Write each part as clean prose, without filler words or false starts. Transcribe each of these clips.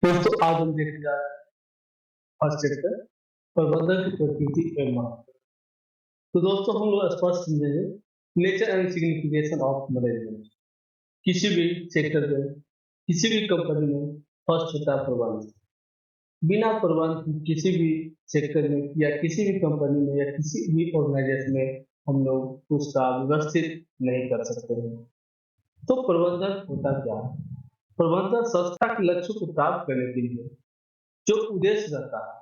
दोस्तों आज हम देखने जा रहे हैं फर्स्ट चैप्टर प्रबंधन की प्रकृति एवं महत्व। तो दोस्तों हम लोग स्पष्ट समझेंगे nature and signification of management. किसी भी सेक्टर में, किसी भी कंपनी में फर्स्ट होता है प्रबंधन। बिना प्रबंध किसी भी सेक्टर में या किसी भी कंपनी में या किसी भी ऑर्गेनाइजेशन में हम लोग उसका व्यवस्थित नहीं कर सकते हैं। तो प्रबंधन होता क्या है? प्रबंधन संस्था के लक्ष्य को प्राप्त करने के लिए जो उद्देश्य रहता है,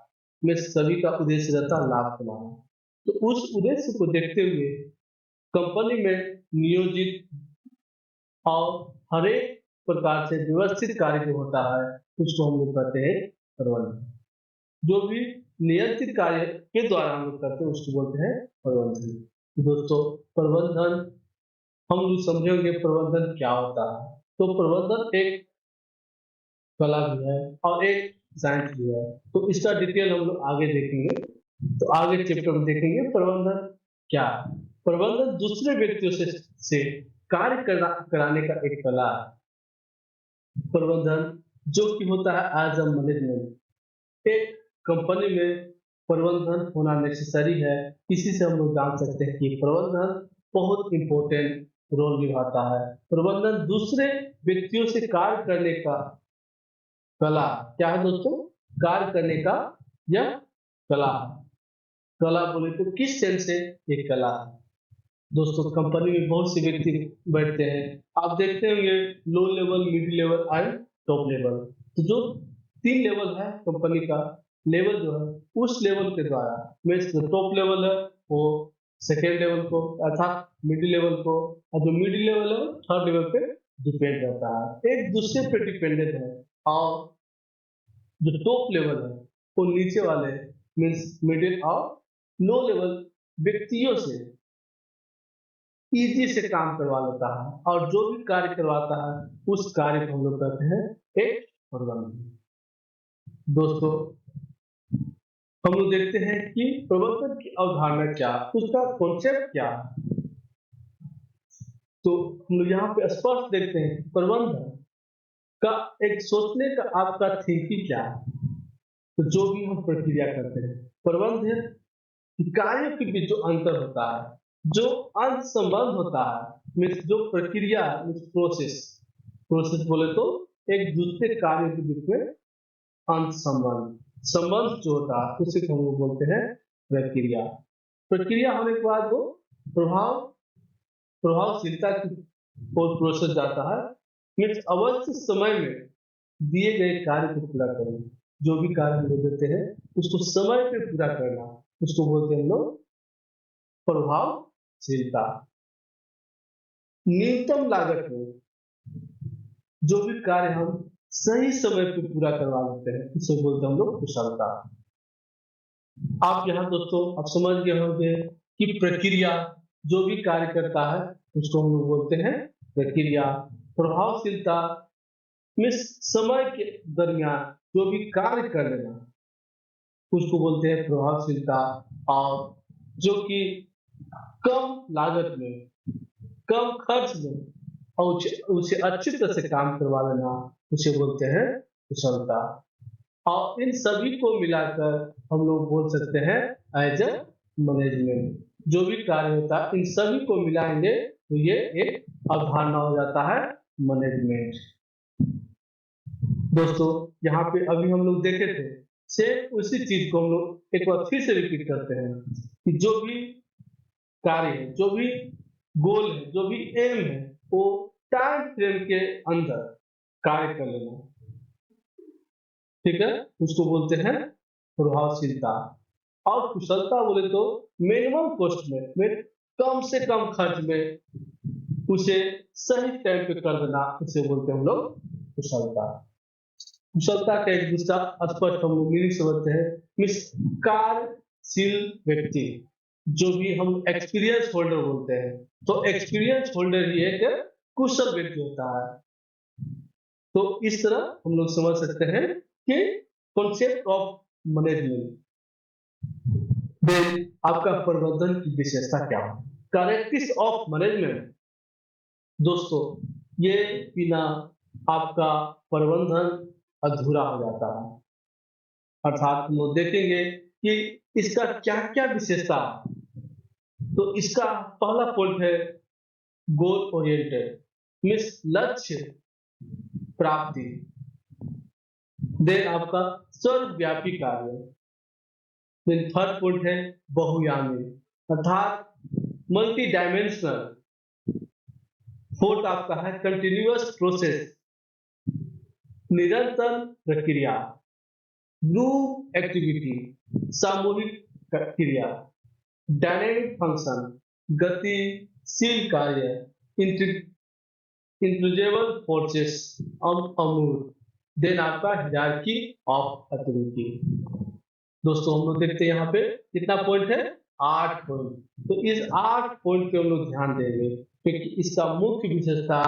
में सभी का उद्देश्य रहता है लाभ कमाना। तो उस उद्देश्य को देखते हुए कंपनी में नियोजित और हर एक प्रकार से व्यवस्थित कार्य जो होता है उसको हम लोग कहते हैं प्रबंधन। जो भी नियंत्रित कार्य के द्वारा हम लोग करते हैं उसको बोलते हैं प्रबंधन। तो दोस्तों प्रबंधन हम लोग समझेंगे प्रबंधन क्या होता है। तो प्रबंधन एक कला भी है और एक साइंस भी है। तो इसका डिटेल हम लोग आगे देखेंगे। तो आगे चैप्टर में देखेंगे प्रबंधन क्या है। प्रबंधन दूसरे व्यक्तियों से कार्य कराने का एक कला है। प्रबंधन जो कि होता है एज अ मैनेजमेंट। एक कंपनी में प्रबंधन होना नेसेसरी है। इसी से हम लोग जान सकते हैं कि प्रबंधन बहुत इंपॉर्टेंट रोल निभाता है। प्रबंधन दूसरे व्यक्तियों से कार्य करने का कला क्या है दोस्तों? कार्य करने का यह कला है। कला बोले तो किस सेंस से ये कला है? दोस्तों कंपनी में बहुत से व्यक्ति बैठते हैं। आप देखते होंगे low level, mid level and top level. तो जो 3 लेवल है कंपनी का, लेवल जो है उस लेवल के द्वारा मीन्स जो टॉप लेवल है वो सेकेंड लेवल को अर्थात मिडिल लेवल को, और जो मिडिल लेवल है थर्ड लेवल पे डिपेंड रहता है, एक दूसरे पे डिपेंडेंट है। और जो टॉप लेवल है वो नीचे वाले मीन्स मिडिल और लो लेवल व्यक्तियों से इजी से काम करवा लेता है, और जो भी कार्य करवाता है उस कार्य को हम लोग कहते हैं एक प्रबंधन। दोस्तों हम लोग देखते हैं कि प्रबंधन की अवधारणा क्या है, उसका कॉन्सेप्ट क्या है। तो हम लोग यहाँ पे स्पष्ट देखते हैं कि प्रबंधन का एक सोचने का आपका थिंकिंग क्या है। तो जो भी हम प्रक्रिया करते हैं प्रबंधन कार्यों के बीच जो अंतर होता है, जो अंत संबंध होता है मीन्स जो प्रक्रिया मीन्स प्रोसेस, प्रोसेस बोले तो एक दूसरे कार्यों के बीच में अंत संबंध, संबंध जो होता है उसे हम लोग बोलते हैं प्रक्रिया। प्रक्रिया होने के बाद वो प्रभाव प्रभावशीलता की ओर प्रोसेस जाता है मीन्स अवश्य समय में दिए गए कार्य को पूरा करना। जो भी कार्य हम लोग देते हैं उसको समय पे पूरा करना, उसको बोलते हैं हम लोग प्रभावशीलता। न्यूनतम लागत में जो भी कार्य हम सही समय पे पूरा करवा लेते हैं उसे बोलते हैं हम लोग कुशलता। आप यहाँ दोस्तों आप समझ गए होंगे कि प्रक्रिया जो भी कार्य करता है उसको हम लोग बोलते हैं प्रक्रिया। प्रभावशीलता में समय के दरमियान जो भी कार्य कर लेना उसको बोलते हैं प्रभावशीलता। और जो कि कम लागत में, कम खर्च में और उसे अच्छी तरह से काम करवा लेना उसे बोलते हैं कुशलता। और इन सभी को मिलाकर हम लोग बोल सकते हैं एज अ मैनेजमेंट। जो भी कार्य होता है इन सभी को मिलाएंगे तो ये एक अवधारणा हो जाता है मैनेजमेंट। दोस्तों यहाँ पे अभी हम लोग देखे थे सेम उसी चीज को हम लोग एक बार फिर से रिपीट करते हैं कि जो भी कार्य है, जो भी गोल है, जो भी एम है वो टाइम फ्रेम के अंदर कार्य कर लेना, ठीक है, उसको बोलते हैं प्रभावशीलता। और कुशलता बोले तो मिनिमम कॉस्ट में कम से कम खर्च में उसे सही टाइम पे कर देना, उसे बोलते हैं हम लोग कुशलता। कुशलता का एक दूसरा स्पष्ट हम लोग मीनिंग समझते हैं मीन्स कार्यशील व्यक्ति, जो भी हम एक्सपीरियंस होल्डर बोलते हैं। तो एक्सपीरियंस होल्डर ही एक कुशल व्यक्ति होता है। तो इस तरह हम लोग समझ सकते हैं कि कॉन्सेप्ट ऑफ मैनेजमेंट। देन आपका प्रबंधन की विशेषता क्या है? Characteristics of management. दोस्तों ये बिना आपका प्रबंधन अधूरा हो जाता है। अर्थात हम लोग देखेंगे कि इसका क्या-क्या विशेषता है। तो इसका पहला पॉइंट है गोल ओरिएंटेड, मीन्स लक्ष्य प्राप्ति। देन आपका सर्वव्यापी कार्य। देन थर्ड पॉइंट है बहुआयामी, अर्थात मल्टी डायमेंशनल। फोर्थ आपका है कंटिन्यूअस प्रोसेस, निरंतर प्रक्रिया। ग्रुप एक्टिविटी, सामूहिक क्रिया। डायनेमिक फंक्शन, गतिशील कार्य। इंट्यूजेबल फोर्सेस, अमूर्त। देन आपका हिरार्की ऑफ अथॉरिटी। दोस्तों हम लोग देखते हैं यहाँ पे कितना पॉइंट है, 8 पॉइंट। तो इस 8 पॉइंट पे हम लोग ध्यान देंगे क्योंकि इसका मुख्य विशेषता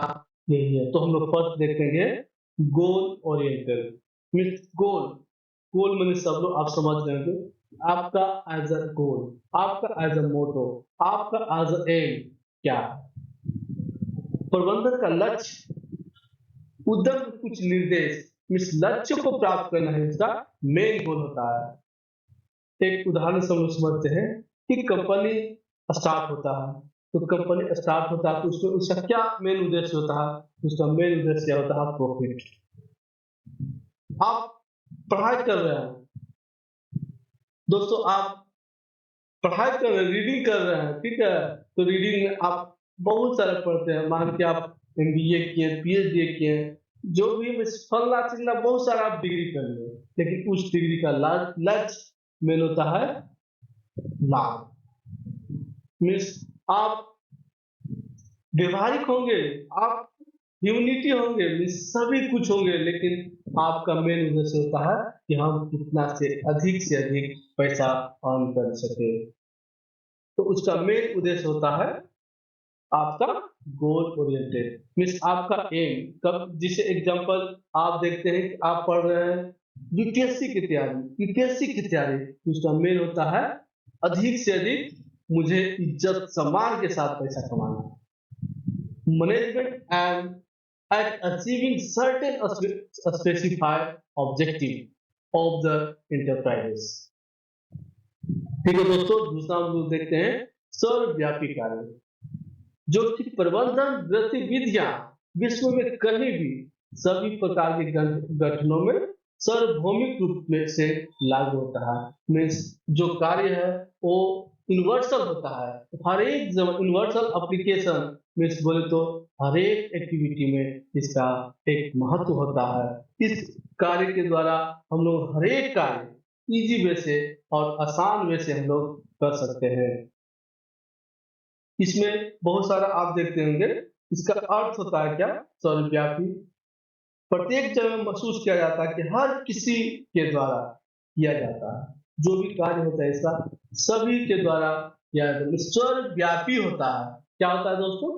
यही है। तो हम लोग फर्स्ट देखेंगे गोल ओरिएंटेड, मीन्स गोल। गोल मैंने सब लोग आप समझ रहे होंगे, आपका एज अ गोल, आपका एज अ मोटो, आपका एज अ एम क्या है। प्रबंधन का लक्ष्य, उद्यम कुछ निर्देश, इस लक्ष्य को प्राप्त करना है इसका मेन गोल होता है। एक उदाहरण से हम लोग समझते हैं कि कंपनी स्टार्ट होता है, तो कंपनी स्टार्ट होता है तो उसमें उसका क्या मेन उद्देश्य होता है, उसका मेन उद्देश्य होता है प्रॉफिट। आप पढ़ाई कर रहे हैं दोस्तों, आप पढ़ाई कर रहे हैं, रीडिंग कर रहे हैं, ठीक है। तो रीडिंग में आप बहुत सारा पढ़ते हैं, मान के आप एमबीए किए, पीएचडी किए, जो भी फलना चिल्ला बहुत सारा आप डिग्री कर लिए, लेकिन उस डिग्री का लक्ष्य मेन होता है लाभ। मीन्स आप व्यवहारिक होंगे, आप ह्यूमनिटी होंगे, सभी कुछ होंगे, लेकिन आपका मेन उद्देश्य होता है कि हम कितना से अधिक पैसा अर्न कर सके। तो उसका मेन उद्देश्य होता है आपका गोल ओरिएंटेड, मीन्स आपका एम। कब जिसे एग्जांपल आप देखते हैं कि आप पढ़ रहे हैं यूपीएससी की तैयारी, उसका मेन होता है अधिक से अधिक मुझे इज्जत सम्मान के साथ पैसा कमाना। Management and at achieving certain specified objective of the enterprises। ठीक है दोस्तों, दूसरा हम लोग देखते हैं सर्वव्यापी कार्य, जो कि प्रबंधन गतिविधियां विश्व में कहीं भी सभी प्रकार के गठनों में सार्वभौमिक रूप में से लागू होता है। मीन्स जो कार्य है वो यूनिवर्सल होता है, हर एक यूनिवर्सल एप्लीकेशन, मीन्स बोले तो हर एक एक्टिविटी में इसका एक महत्व होता है। इस कार्य के द्वारा हम लोग हर एक कार्य इजी वे से और आसान वे से हम लोग कर सकते हैं। इसमें बहुत सारा आप देखते होंगे, इसका अर्थ होता है क्या, सर्वव्यापी। प्रत्येक जगह महसूस किया जाता है कि हर किसी के द्वारा किया जाता है, जो भी कार्य होता है इसका सभी के द्वारा किया जाता है, सर्वव्यापी होता है। क्या होता है दोस्तों,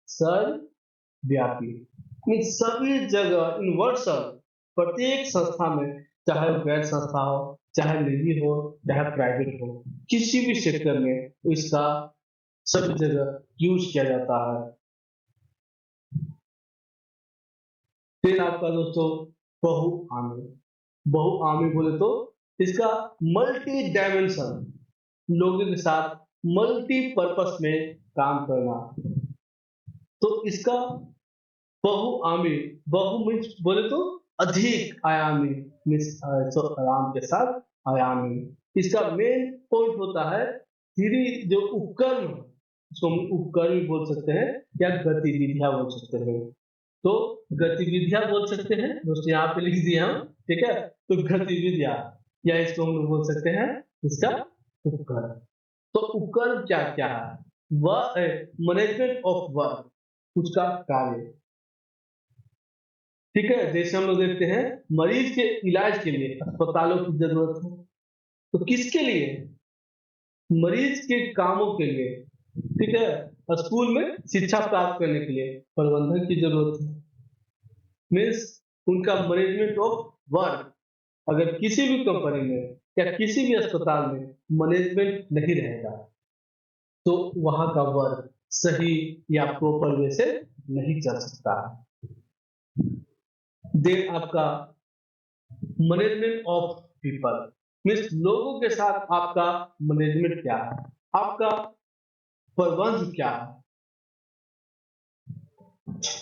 सर्वव्यापी, सभी जगह यूनिवर्सल। प्रत्येक संस्था में, चाहे वो गैर संस्था हो, चाहे निजी हो, चाहे प्राइवेट हो, किसी भी सेक्टर में इसका सभी जगह यूज किया जाता है। फिर आपका दोस्तों बहुआयामी बोले तो इसका मल्टी डायमेंशन, लोगों के साथ मल्टीपर्पस में काम करना। तो इसका बहुआयामी, बहु मीन्स बोले तो अधिक आयामी, मीन्स आयाम के साथ आयामी। इसका मेन पॉइंट होता है धीरे जो उपकरण, उसको हम उपकरण भी बोल सकते हैं या गतिविधियां बोल सकते हैं। तो गतिविधियां बोल सकते हैं दोस्तों, यहाँ पे लिख दिए हम, ठीक है। तो गतिविधियां, या इसको हम लोग बोल सकते हैं इसका उपकरण। तो उपकरण क्या क्या है, वह मैनेजमेंट ऑफ वर्क, उसका कार्य, ठीक है। जैसे हम लोग देखते हैं मरीज के इलाज के लिए अस्पतालों की जरूरत है, तो किसके लिए, मरीज के कामों के लिए, ठीक है। स्कूल में शिक्षा प्राप्त करने के लिए प्रबंधन की जरूरत है, मीन्स उनका मैनेजमेंट ऑफ वर्क। अगर किसी भी कंपनी में या किसी भी अस्पताल में मैनेजमेंट नहीं रहेगा तो वहां का वर्क सही या प्रॉपर वे से नहीं चल सकता है। देन आपका मैनेजमेंट ऑफ पीपल मीन्स लोगों के साथ आपका मैनेजमेंट क्या है, आपका प्रबंध क्या है।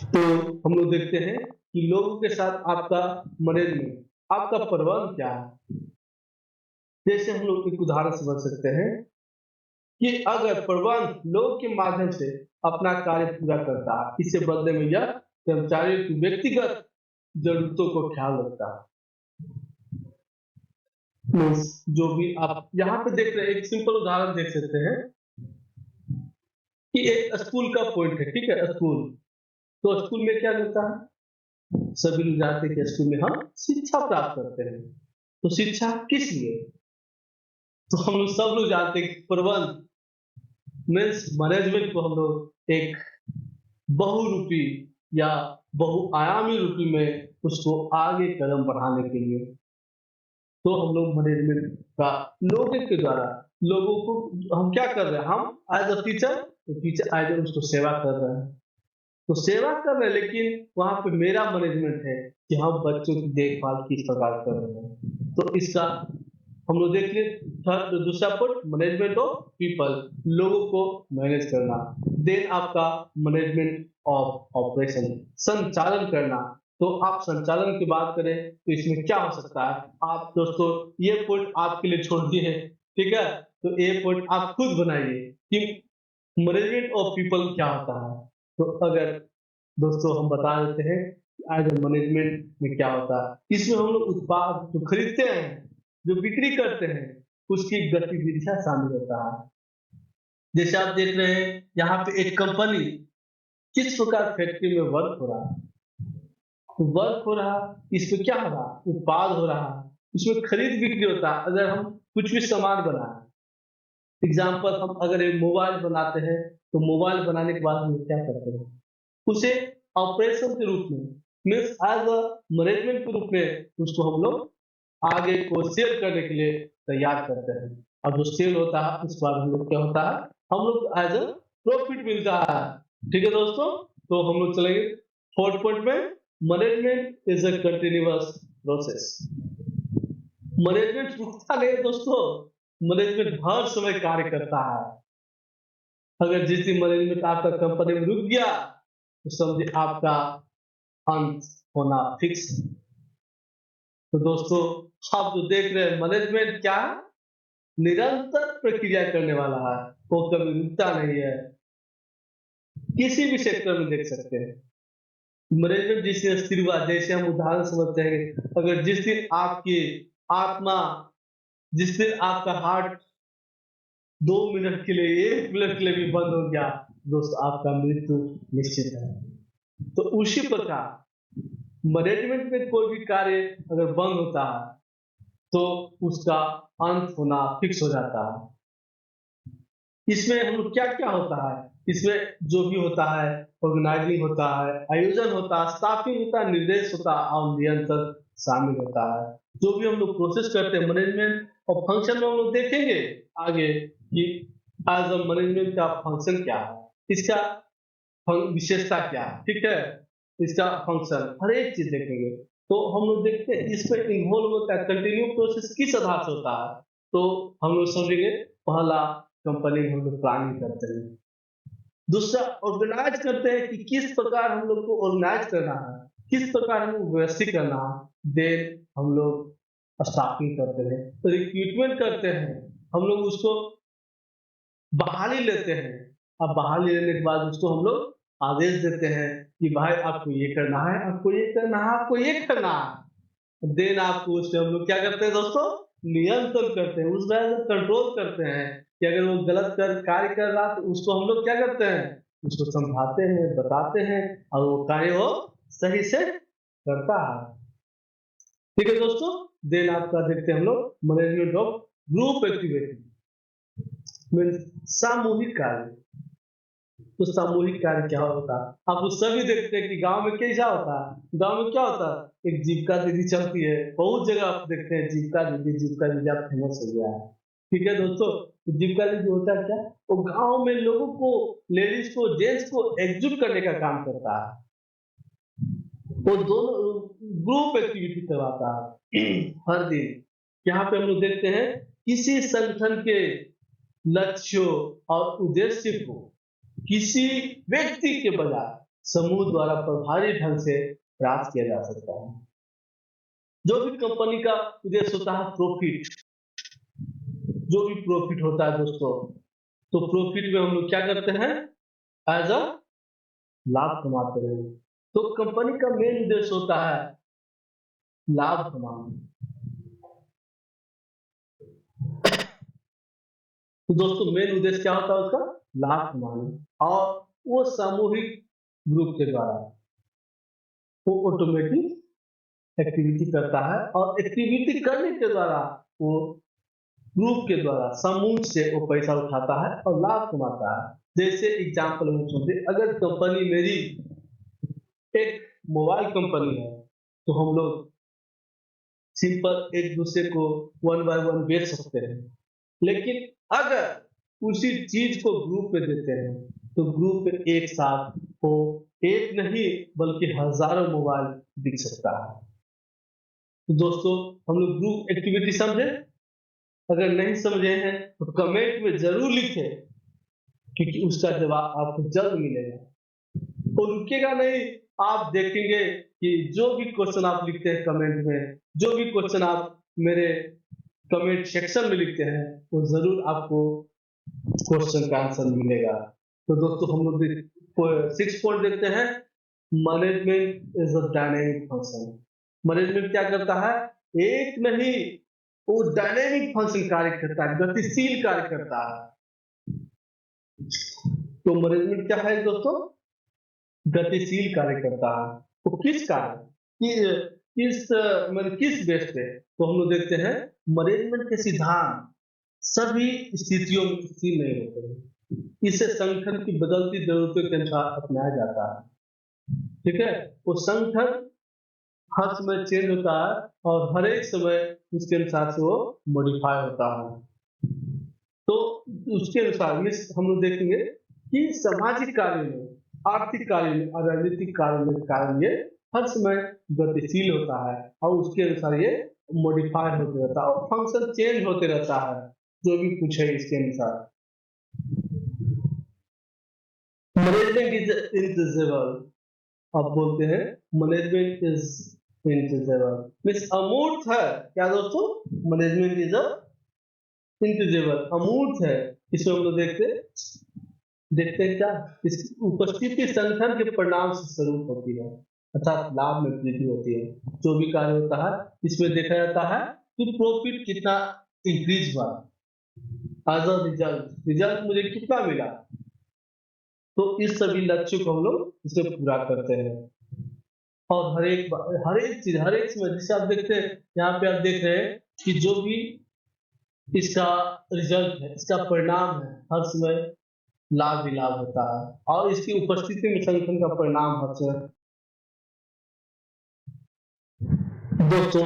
तो हम लोग देखते हैं कि लोगों के साथ आपका मैनेजमेंट, आपका प्रबंध क्या है। जैसे हम लोग एक उदाहरण समझ सकते हैं कि अगर प्रबंध लोगों के माध्यम से अपना कार्य पूरा करता है, इससे बदले में यह कर्मचारियों की व्यक्तिगत जरूरतों को ख्याल रखता है। मीन्स जो भी आप यहाँ पे देख रहे हैं, एक सिंपल उदाहरण देख सकते हैं कि एक स्कूल का पॉइंट है, ठीक है, स्कूल। तो स्कूल में क्या मिलता है, सभी लोग जानते हैं कि स्कूल में हम शिक्षा प्राप्त करते हैं। तो शिक्षा किस लिए, तो हम लोग सब लोग जानते हैं कि प्रबंध मीन्स मैनेजमेंट को हम लोग एक बहुरूपी या बहुआयामी रूपी में उसको आगे कदम बढ़ाने के लिए, तो हम लोग मैनेजमेंट का लोगों के द्वारा, लोगों को हम क्या कर रहे हैं, हम एज अ टीचर, तो टीचर एज उसको सेवा कर रहे हैं, तो सेवा कर रहे हैं, लेकिन वहां पे मेरा मैनेजमेंट है कि हम बच्चों की देखभाल किस प्रकार कर रहे हैं। तो इसका हम लोग देख लिए दूसरा पॉइंट, मैनेजमेंट ऑफ पीपल, लोगों को मैनेज करना। देन आपका मैनेजमेंट ऑफ ऑपरेशन, संचालन करना। तो आप संचालन की बात करें तो इसमें क्या हो सकता है, आप दोस्तों ये पॉइंट आपके लिए छोड़ दिए, ठीक है, तो ये पॉइंट आप खुद बनाइए कि मैनेजमेंट ऑफ पीपल क्या होता है। तो अगर दोस्तों हम बता देते हैं एज मैनेजमेंट में क्या होता है, इसमें हम लोग उत्पाद जो खरीदते हैं, जो बिक्री करते हैं, उसकी गतिविधियां शामिल होता है। जैसे आप देख रहे हैं यहाँ पे एक कंपनी किस प्रकार फैक्ट्री में वर्क हो रहा है, तो वर्क हो रहा, इसमें क्या हो रहा, उत्पाद हो रहा, इसमें खरीद बिक्री होता है। अगर हम कुछ भी सामान बनाए, एग्जाम्पल हम अगर एक मोबाइल बनाते हैं, तो मोबाइल बनाने के बाद हम क्या करते हैं, उसे ऑपरेशन के रूप में मीन्स एज अ मैनेजमेंट के रूप में उसको हम लोग आगे को सेल करने के लिए तैयार करते हैं। और जो सेल होता है उसके बाद हम लोग क्या होता है, हम लोग एज अ प्रॉफिट मिलता है। ठीक है दोस्तों, तो हम लोग चलेंगे फोर्थ पॉइंट में, management is a continuous process. Management रुकता नहीं है दोस्तों, मैनेजमेंट हर समय कार्य करता है। अगर जिस दिन मैनेजमेंट आपका कंपनी में रुक गया, तो समझिए आपका अंत होना फिक्स। तो दोस्तों आप जो देख रहे हैं मैनेजमेंट क्या है, निरंतर प्रक्रिया करने वाला है, वो कभी रुकता नहीं है। किसी भी सेक्टर में देख सकते हैं मैनेजमेंट जिस दिन स्थिर हुआ, जैसे हम उदाहरण समझते हैं, अगर जिस दिन आपकी आत्मा, जिस दिन आपका हार्ट 2 मिनट के लिए, 1 मिनट के लिए भी बंद हो गया, दोस्तों आपका मृत्यु निश्चित है। तो उसी प्रकार मैनेजमेंट में कोई भी कार्य अगर बंद होता है, तो उसका अंत होना फिक्स हो जाता है। इसमें हम लोग क्या क्या होता है, इसमें जो भी होता है, ऑर्गेनाइजिंग होता है, आयोजन होता है, स्टाफिंग होता है, निर्देश होता है और नियंत्रण शामिल होता है। जो भी हम लोग प्रोसेस करते हैं मैनेजमेंट और फंक्शन में हम लोग देखेंगे आगे कि एज अ मैनेजमेंट का फंक्शन क्या है, इसका विशेषता क्या है, ठीक है, इसका फंक्शन हर एक चीज देखेंगे। तो हम लोग देखते हैं इसमें इन्वॉल्व होता है कंटिन्यू प्रोसेस किस आधार से होता है। तो हम लोग समझेंगे, पहला कंपनी हम लोग प्लानिंग करते हैं, दूसरा ऑर्गेनाइज करते हैं कि किस प्रकार हम लोग को ऑर्गेनाइज करना है, किस प्रकार हम लोग व्यवस्थित करना है। देन हम लोग स्टाफिंग करते हैं, रिक्रूटमेंट करते हैं, हम लोग उसको बहाली लेते हैं। अब बहाली लेने के बाद उसको हम लोग आदेश देते हैं कि भाई आपको ये करना है, आपको ये करना है, आपको ये करना है। देन आपको उससे हम लोग क्या करते हैं दोस्तों, नियंत्रण करते हैं, उस वजह से कंट्रोल करते हैं कि अगर वो गलत कार्य कर रहा तो उसको हम लोग क्या करते हैं, उसको समझाते हैं, बताते हैं और वो कार्य वो सही से करता है। ठीक है दोस्तों, देन आपका देखते हैं हम लोग management of group activity means सामूहिक कार्य। तो सामूहिक कार्य क्या होता है, आप उस सभी देखते हैं कि गांव में कैसा होता है, गांव में क्या होता है, एक जीविका दीदी चलती है, बहुत जगह आप देखते हैं जीविका दीदी, जीविका दीदी आप फेमस हो गया है। ठीक है दोस्तों, तो जीविका दीदी होता है क्या, वो गांव में लोगों को, लेडीज को, जेंट्स को एकजुट करने का काम करता है। वो दोनों ग्रुप एक्टिविटी करवाता है हर दिन। यहाँ पे हम लोग देखते हैं किसी संगठन के लक्ष्यों और उद्देश्य को किसी व्यक्ति के बजाय समूह द्वारा प्रभावी ढंग से प्राप्त किया जा सकता है। जो भी कंपनी का उद्देश्य होता है प्रॉफिट, जो भी प्रॉफिट होता है दोस्तों, तो प्रॉफिट में हम लोग क्या करते हैं, एज अ लाभ कमाते हैं। तो कंपनी का मेन उद्देश्य होता है लाभ कमाना। तो दोस्तों मेन उद्देश्य क्या होता है उसका, लाभ कमाना। और वो सामूहिक ग्रुप के द्वारा वो ऑटोमेटिक एक्टिविटी करता है, और एक्टिविटी करने के द्वारा वो ग्रुप के द्वारा समूह से वो पैसा उठाता है और लाभ कमाता है। जैसे एग्जाम्पल हम सुनते, अगर कंपनी मेरी एक मोबाइल कंपनी है, तो हम लोग सिंपल एक दूसरे को वन बाय वन बेच सकते हैं। लेकिन अगर उसी चीज को ग्रुप में देते हैं, तो ग्रुप में एक साथ वो एक नहीं बल्कि हजारों मोबाइल बिक सकता है। तो दोस्तों हम लोग ग्रुप एक्टिविटी समझे? अगर नहीं समझे हैं तो कमेंट में जरूर लिखें, क्योंकि उसका जवाब आपको जल्द मिलेगा। तो रुकेगा नहीं, आप देखेंगे कि जो भी क्वेश्चन आप लिखते हैं कमेंट में, जो भी क्वेश्चन आप मेरे कमेंट सेक्शन में लिखते हैं, वो जरूर आपको क्वेश्चन का आंसर मिलेगा। तो दोस्तों हम लोग 6 पॉइंट देखते हैं। Management is a dynamic function. Management क्या करता है, एक नहीं वो डायनेमिक फंक्शन कार्य करता है, गतिशील कार्य करता है। तो मैनेजमेंट क्या है दोस्तों, गतिशील कार्य करता है। तो किस कारण, मतलब किस बेस पे, तो हम लोग देखते हैं मैनेजमेंट के सिद्धांत सभी स्थितियों में स्थिर नहीं होते हैं। इसे संगठन की बदलती जरूरतों के अनुसार अपनाया जाता है। ठीक है, वो संगठन हर समय चेंज होता है और हर एक समय उसके अनुसार से वो मॉडिफाई होता है। तो उसके अनुसार हम लोग देखेंगे कि सामाजिक कार्य में, आर्थिक कार्य में और राजनीतिक कार्य में ये हर समय गतिशील होता है, और उसके अनुसार ये मॉडिफाई होते रहता है और फंक्शन चेंज होते रहता है, जो भी पूछे इसके अनुसार। Management is invisible. अब बोलते हैं मैनेजमेंट इज इनविजिबल, मीन्स अमूर्त है। क्या दोस्तों, मैनेजमेंट इज इनविजिबल, अमूर्त है। इसमें हम लोग देखते हैं क्या, इसकी उपस्थिति संगठन के परिणाम से स्वरूप होती है, अर्थात लाभ में वृद्धि होती है। जो भी कार्य होता है इसमें देखा जाता है कि प्रॉफिट कितना इंक्रीज हुआ, एज अ रिजल्ट मुझे कितना मिला। तो इस सभी लक्ष्य को हम लोग इसे पूरा करते हैं। और हर एक समय जैसे आप देखते हैं, यहाँ पे आप देख रहे हैं कि जो भी इसका रिजल्ट है, इसका परिणाम है, हर समय लाभ ही लाभ होता है, और इसकी उपस्थिति में संगठन का परिणाम हर समय। दोस्तों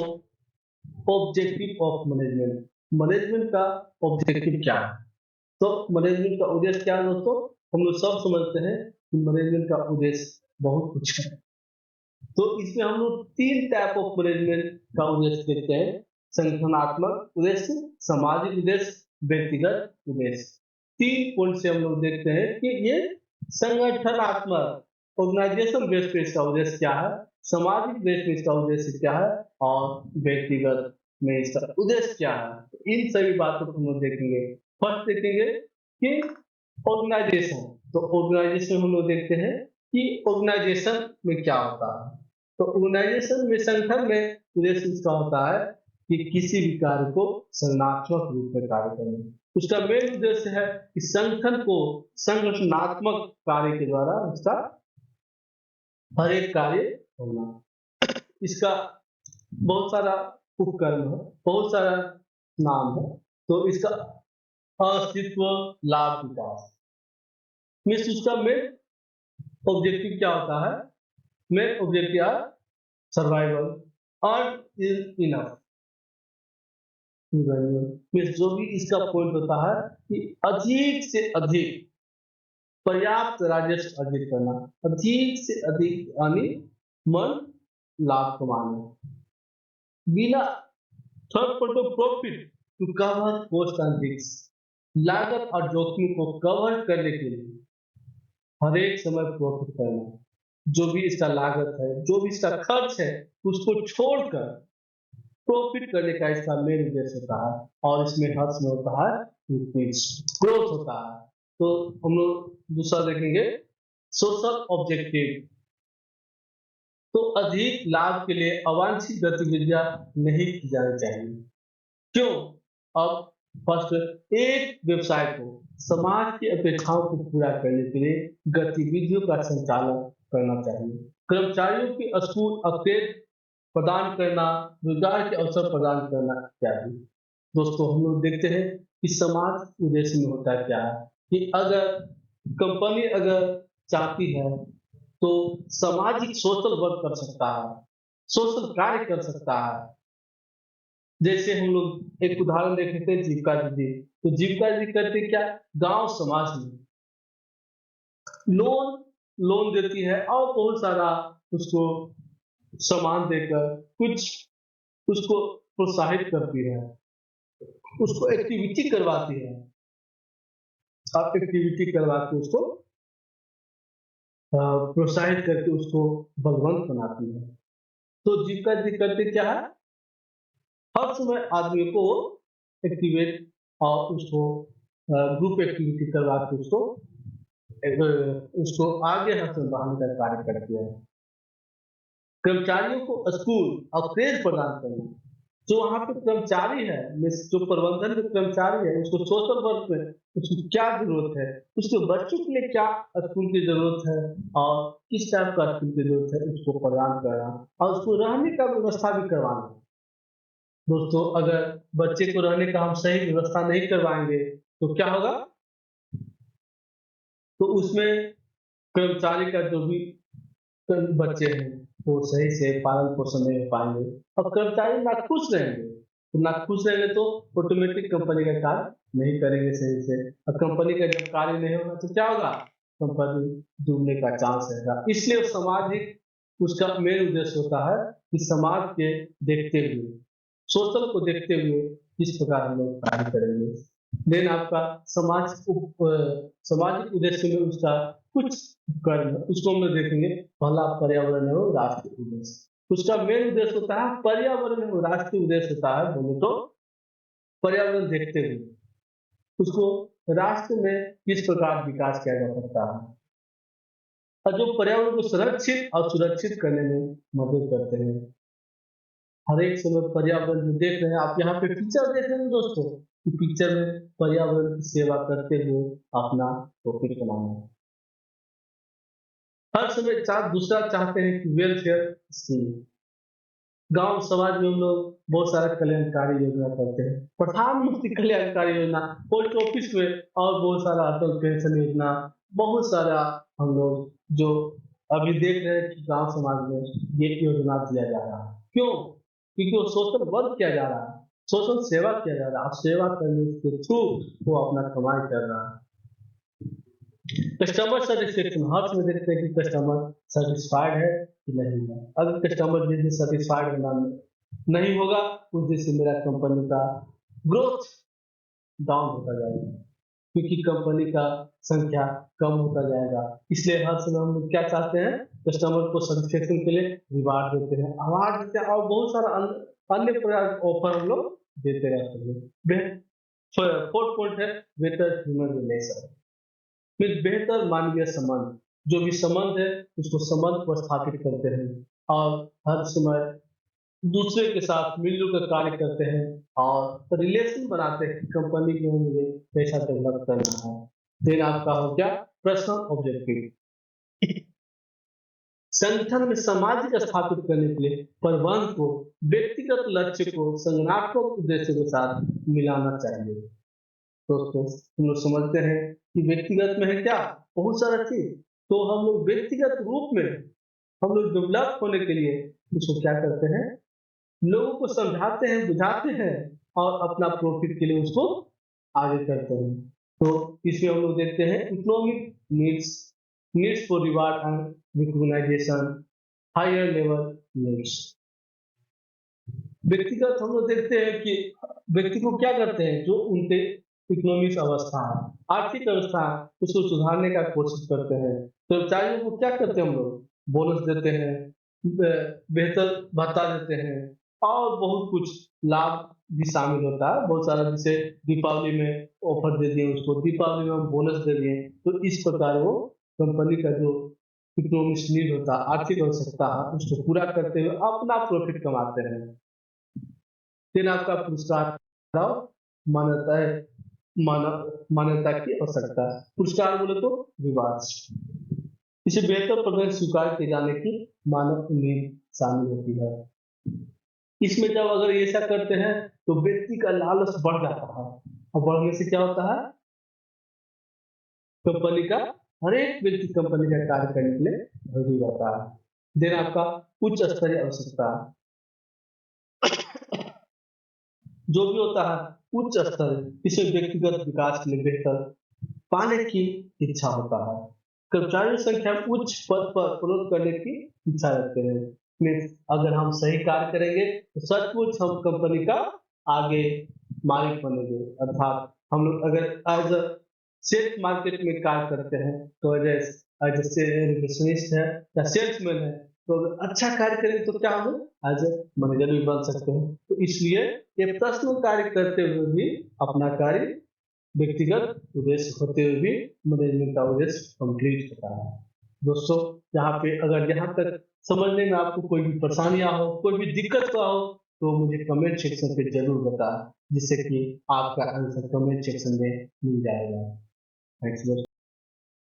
ऑब्जेक्टिव ऑफ मैनेजमेंट, मैनेजमेंट का ऑब्जेक्टिव क्या है? तो मैनेजमेंट का उद्देश्य क्या है दोस्तों, हम लोग सब समझते हैं कि मैनेजमेंट का उद्देश्य बहुत कुछ है। तो इसमें हम लोग 3 टाइप ऑफ मैनेजमेंट का उद्देश्य देखते हैं, संगठनात्मक उद्देश्य, सामाजिक उद्देश्य, व्यक्तिगत उद्देश्य। 3 पॉइंट से हम लोग देखते हैं कि ये संगठनात्मक ऑर्गेनाइजेशन बेस पे इसका उद्देश्य क्या है, सामाजिक बेस पे इसका उद्देश्य क्या है, और व्यक्तिगत में इसका उद्देश्य क्या है। तो इन सभी बातों को हम लोग देखेंगे। फर्स्ट देखेंगे कि ऑर्गेनाइजेशन। तो ऑर्गेनाइजेशन हम लोग देखते हैं कि ऑर्गेनाइजेशन में क्या होता है। तो ऑर्गेनाइजेशन में, संगठन में उद्देश्य इसका होता है कि किसी भी कार्य को संगठनात्मक रूप में कार्य करना। उसका मेन उद्देश्य है कि संगठन को संगठनात्मक कार्य के द्वारा उसका हर एक कार्य होना। इसका बहुत सारा उपकरण है, बहुत सारा नाम है। तो इसका अस्तित्व, लाभ, विकास, मीन्स उसका मेन ऑब्जेक्टिव क्या होता है, मेन ऑब्जेक्टिव है सर्वाइवल और इनफ। मीन्स जो भी इसका पॉइंट होता है कि अधिक से अधिक पर्याप्त राजस्व अर्जित करना, अधिक से अधिक यानी मन लाभ कमाना। बिना third point of profit to cover cost and risk. लागत और जोखिम को कवर करने के लिए हर एक समय प्रॉफिट करना। जो भी इसका लागत है, जो भी इसका खर्च है, उसको छोड़कर प्रॉफिट करने का इसका मेन उद्देश्य होता है। और इसमें हर समय होता है ग्रोथ होता है। तो हम लोग दूसरा देखेंगे सोशल ऑब्जेक्टिव। तो अधिक लाभ के लिए अवांछित गतिविधियां नहीं की जानी चाहिए। क्यों? अब फर्स्ट, एक व्यवसाय को समाज की अपेक्षाओं को पूरा करने के लिए गतिविधियों का संचालन करना चाहिए। कर्मचारियों की स्कूल अपडेट प्रदान करना, रोजगार के अवसर प्रदान करना इत्यादि। दोस्तों, हम लोग देखते हैं कि समाज उद्देश्य में होता क्या है कि अगर कंपनी अगर चाहती है तो सामाजिक सोशल वर्क कर सकता है, सोशल कार्य कर सकता है। जैसे हम लोग एक उदाहरण देख लेते हैं जीविका दीदी। तो जीविका दीदी करते क्या, गांव समाज में लोन लोन देती है और बहुत सारा उसको सामान देकर कुछ उसको प्रोत्साहित करती है, उसको एक्टिविटी करवाती है। आप एक्टिविटी करवा के उसको प्रोत्साहित करके उसको बलवंत बनाती है। तो जीविका दीदी करते क्या है, हर समय आदमी को एक्टिवेट और उसको ग्रुप एक्टिविटी करवा के उसको आगे हासिल बढ़ाने का कार्य करती है। कर्मचारियों को स्कूल और क्रेज प्रदान करना। जो वहाँ पे कर्मचारी है, जो प्रबंधन में कर्मचारी है, उसको सोशल वर्क में उसकी क्या जरूरत है, उसके बच्चों के लिए क्या स्कूल की जरूरत है और किस टाइप का स्कूल की जरूरत है, उसको प्रदान करना और उसको रहने का व्यवस्था भी करवाना। दोस्तों, अगर बच्चे को रहने का हम सही व्यवस्था नहीं करवाएंगे तो क्या होगा, तो उसमें कर्मचारी का जो भी बच्चे हैं वो सही से पालन पोषण नहीं हो पाएंगे और कर्मचारी ना खुश रहेंगे। तो ना खुश रहेंगे तो ऑटोमेटिक कंपनी का कार्य नहीं करेंगे सही से, और कंपनी का जब कार्य नहीं होगा तो क्या होगा, कंपनी डूबने का चांस रहेगा। इसलिए सामाजिक उसका मेन उद्देश्य होता है कि समाज के देखते हुए, सोशल को देखते हुए किस प्रकार हम लोग कार्य करेंगे। देन आपका सामाजिक उद्देश्य में उसका कुछ कर्म, उसको हम लोग देखेंगे। पहला पर्यावरण एवं राष्ट्रीय उद्देश्य। उसका मेन उद्देश्य होता है पर्यावरण एवं राष्ट्रीय उद्देश्य होता है, बोले तो पर्यावरण देखते हुए उसको राष्ट्र में किस प्रकार विकास किया जा सकता है, और जो पर्यावरण को संरक्षित और सुरक्षित करने में मदद करते हैं। हर एक समय पर्यावरण जो देख रहे हैं आप, यहाँ पे पिक्चर देख रहे हैं दोस्तों, कि पिक्चर में पर्यावरण की सेवा करते हुए अपना प्रॉफिट कमाना है। हर समय दूसरा चाहते हैं कि वेलफेयर स्कीम। गांव समाज में हम लोग बहुत सारा कल्याणकारी योजना करते हैं, प्रधानमंत्री कल्याणकारी योजना, पोस्ट ऑफिस में और बहुत सारा अटल पेंशन योजना, बहुत सारा हम लोग जो अभी देख रहे हैं कि गांव समाज में ये योजना दिया जा रहा है। क्यों? क्योंकि वो सोशल वर्क किया जा रहा है, सोशल सेवा किया जा रहा है, और सेवा करने के थ्रू वो अपना कमाई कर रहा है। कस्टमर सेटिस्फेक्शन, हर समय देखते हैं कि कस्टमर सेटिस्फाइड है कि नहीं है। अगर कस्टमर जिस दिन सेटिस्फाइड होना नहीं होगा, उस दिन से मेरा कंपनी का ग्रोथ डाउन होता जाएगा, क्योंकि कंपनी का संख्या कम होता जाएगा। इसलिए हर समय हम लोग क्या चाहते हैं, कस्टमर को सेटिस्फेक्शन के लिए रिवार्ड देते हैं, अवार्ड देते हैं और बहुत सारा अन्य प्रकार के ऑफर हम लोग देते रहते हैं। फोर्थ पॉइंट है बेहतर ह्यूमन रिलेशन। फिर बेहतर मानवीय संबंध, जो भी संबंध है उसको संबंध को स्थापित करते हैं और हर समय दूसरे के साथ मिलजुल कर कार्य करते हैं और रिलेशन बनाते हैं। कंपनी में मुझे पैसा डेवलप करना है। फिर आपका हो गया पर्सनल ऑब्जेक्टिव। संगठन में सामाजिक स्थापित करने के लिए प्रबंध को व्यक्तिगत लक्ष्य को संगठनात्मक उद्देश्य के साथ मिलाना चाहिए। दोस्तों, हम लोग समझते हैं कि व्यक्तिगत में है क्या, बहुत सारा चीज। तो हम लोग व्यक्तिगत रूप में हम लोग डेवलप होने के लिए उसको क्या करते हैं, लोगों को समझाते हैं, बुझाते हैं और अपना प्रॉफिट के लिए उसको आगे करते हैं। तो इसमें हम लोग देखते हैं economic needs for reward and recognisation, higher level needs. व्यक्तिगत हम लोग देखते हैं कि व्यक्ति को क्या करते हैं, जो उनके इकोनॉमिक अवस्था है, आर्थिक अवस्था है, उसको सुधारने का कोशिश करते हैं। कर्मचारियों को क्या करते हैं हम लोग, बोनस देते हैं, बेहतर भत्ता देते हैं और बहुत कुछ लाभ भी शामिल होता है। बहुत सारा, जैसे दीपावली में ऑफर दे दिए उसको, दीपावली में हम बोनस दे दिए, तो इस प्रकार वो कंपनी का जो इकोनॉमिक नीड होता है, आर्थिक आवश्यकता है, उसको पूरा करते हुए अपना प्रॉफिट कमाते हैं। फिर आपका पुरस्कार मान्यता है, मान्यता की आवश्यकता है। पुरस्कार बोले तो रिवार्ड, इसे बेहतर प्रदर्शन स्वीकार किए जाने की मानव उम्मीद शामिल होती है। इसमें जब अगर ऐसा करते हैं तो व्यक्ति का लालच बढ़ जाता है, और बढ़ने से क्या होता है, कंपनी का हर एक व्यक्ति कंपनी का कार्य करने के लिए रेडी रहता है। देन आपका उच्च स्तरीय आवश्यकता, जो भी होता है उच्च स्तर, इसमें व्यक्तिगत विकास के लिए बेहतर पाने की इच्छा होता है। कर्मचारियों की संख्या उच्च पद पर प्रोन्नत करने की इच्छा रखते हैं। मीन्स अगर हम सही कार्य करेंगे तो सचमुच हम कंपनी का आगे मालिक बनेंगे। अर्थात हम लोग अगर एज अ शेयर मार्केट में कार्य करते हैं तो एज रिसेप्शनिस्ट है या सेल्समैन है, तो अगर अच्छा कार्य करेंगे तो क्या हम एज ए मैनेजर भी बन सकते हैं। तो इसलिए ये पर्सनल कार्य करते हुए भी अपना कार्य व्यक्तिगत उद्देश्य होते हुए भी मैनेजमेंट का उद्देश्य कंप्लीट होता है। दोस्तों, यहाँ पे अगर यहाँ तक समझने में आपको कोई भी परेशानियां हो, कोई भी दिक्कत हो, तो मुझे कमेंट सेक्शन पे जरूर बताएं, जिससे कि आपका आंसर कमेंट सेक्शन में मिल जाएगा। थैंक्स।